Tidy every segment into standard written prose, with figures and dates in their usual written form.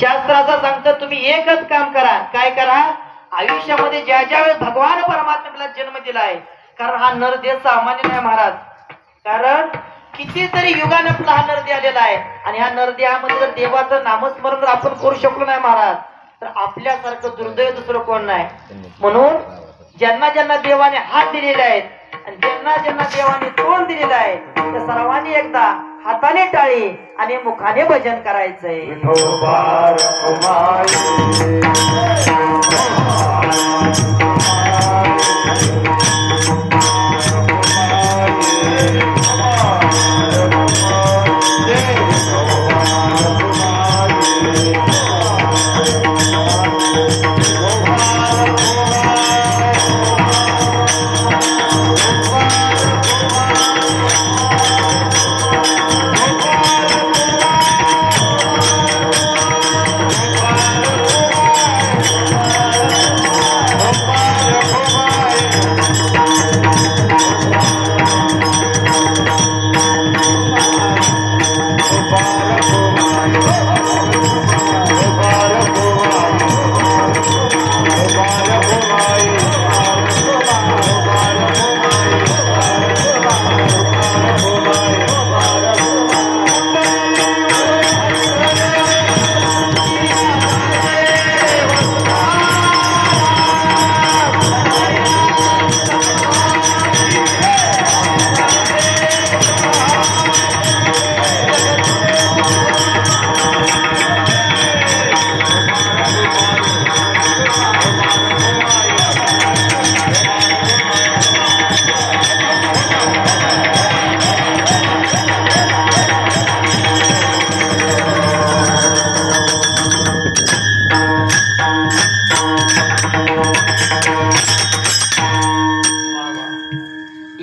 शास्त्राचं सांगतं तुम्ही एकच काम करा. काय करा? आयुष्यामध्ये ज्या ज्या वेळेस भगवान परमात्म्याला जन्म दिलाय, कारण हा नरदेह सामान्य नाही महाराज. कारण कितीतरी युगाने आपला हा नरदेह आलेला आहे आणि ह्या नरदेहामध्ये जर देवाचं नामस्मरण जर आपण करू शकलो नाही महाराज, तर आपल्यासारखं दुर्दैव दुसरं कोण नाही. म्हणून ज्यांना ज्यांना देवाने हात दिलेले आहेत आणि ज्यांना ज्यांना देवाने तोंड दिलेलं आहे, त्या सर्वांनी एकदा हाताने टाळी आणि मुखाने भजन करायचंय.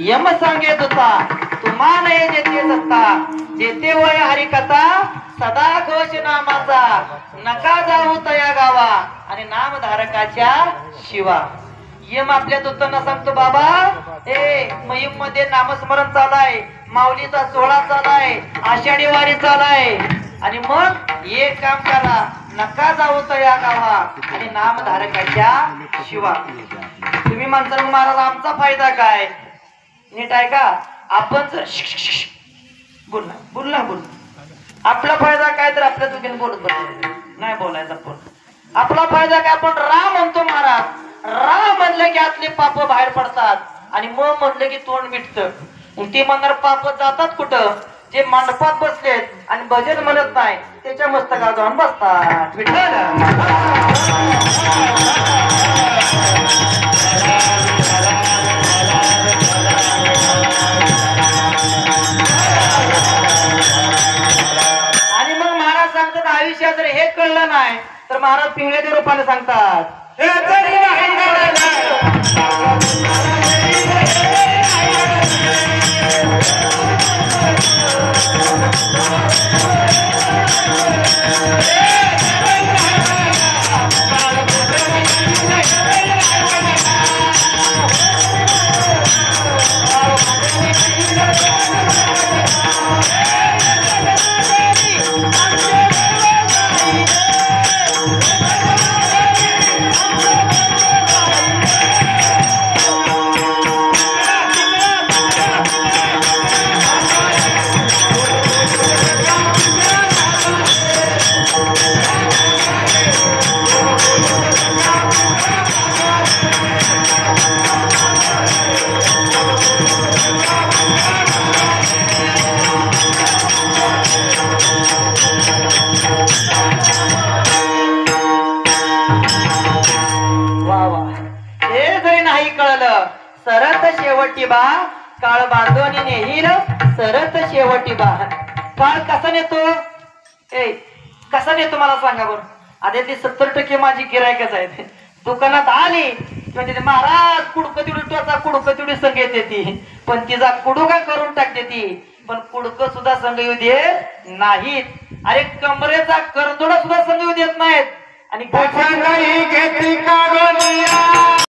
यम सांगेत होता तुम्हाला जेते सत्ता, जेते वय हरिकथा सदा घोष नामाचा, नका जाऊ तया गावा आणि नामधारकाच्या शिवा. यम आपल्या दूतांना सांगतो बाबा, महिम मध्ये नामस्मरण चालाय, माऊलीचा सोहळा चालाय, आषाढी वारी चालाय आणि मग एक काम करा, नका जाऊ तया गावा आणि नामधारकाच्या शिवा. तुम्ही म्हणता महाराज आमचा फायदा काय? नीट आहे का? आपण जर बोल आपला फायदा काय? तर आपल्या चुकीने बोलत बसतो नाही बोलायचा. पण आपला फायदा काय? आपण राम म्हणतो महाराज. राम म्हणलं की आतले पाप बाहेर पडतात आणि मग म्हणलं की तोंड मिटतं. ते म्हणणार पाप जातात कुठं? जे मंडपात बसलेत आणि भजन म्हणत नाही त्याच्या मस्तकावर जाऊन बसतात. विठ्ठल आयुष्यात जर हे कळलं नाही तर महाराज पिवळ्याच्या रूपाने सांगतात, सरत शेवटी बा काळ बांधून नेहील, सरत शेवटी बा. काळ कसा नेतो? कसा नेतो मला सांगा बरं. आता ती 70% माझी गिरायकच आहेत. दुकानात आली म्हणजे महाराज कुडकं तेवढी टोचा, कुडकं तेवढी संग येते ती, पण तिचा कुडुका करून टाकते ती. पण कुडकं सुद्धा संग येऊ देत नाहीत. अरे कमरेचा करदोडा सुद्धा संग येऊ देत नाहीत. आणि